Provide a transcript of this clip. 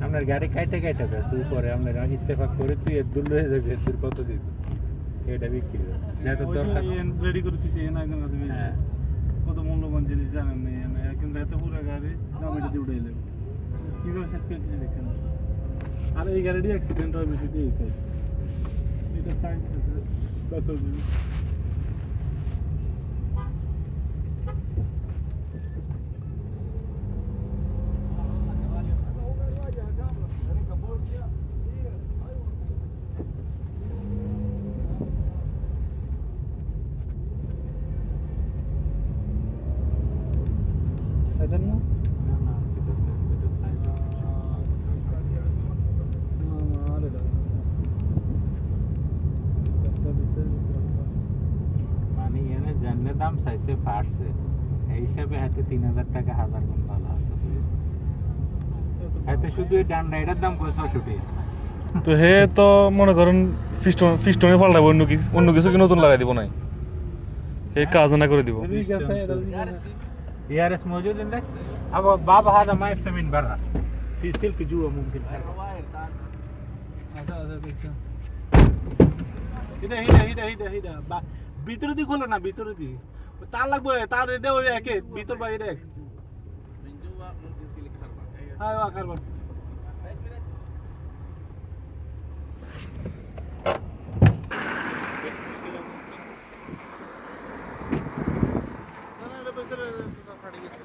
আপনার গাড়ি কাইটে কাইটে গেছে উপরে আপনার ইত্তেফাক করে তুই দূর হয়ে যাবে তোর কত দিবি এটা বিক্রি যেহেতু দরকার রেডি করে দিছি না একদম আছে কত মূল্যবান জিনিস জানেন না কিন্তু এত পুরো গাড়ি দাম এটা দিয়ে উঠাইলেন কিভাবে সেট করে দিয়েছি দেখেন আর এই গাড়িটি অ্যাক্সিডেন্ট হয় বেশি দিয়েছে এটা সাইজ আছে 10 দিন দাম চাইছে পারছে এই হিসাবে হাতে 3000 টাকা 1000 গুণ ভালো আছে হাতে শুধু এই ডান্ডা এটার দাম কত 600 টাকা তো হে তো মনে করেন ফিস্টনে পাল্টাবো অন্য কিছু কি নতুন লাগাই দিব নাই হে কাজ না করে দিব यारस मौजूद है अब बाबा هذا ما يفتح من برا في سلك جوا ممكن হিডা ভিতরে দি খোলো না ভিতরে দি তার লাগবে তার এটা ওই একে ভিতর বাইরে এক হ্যাঁ কারবার না এটা ভিতরে ফাটি গেছে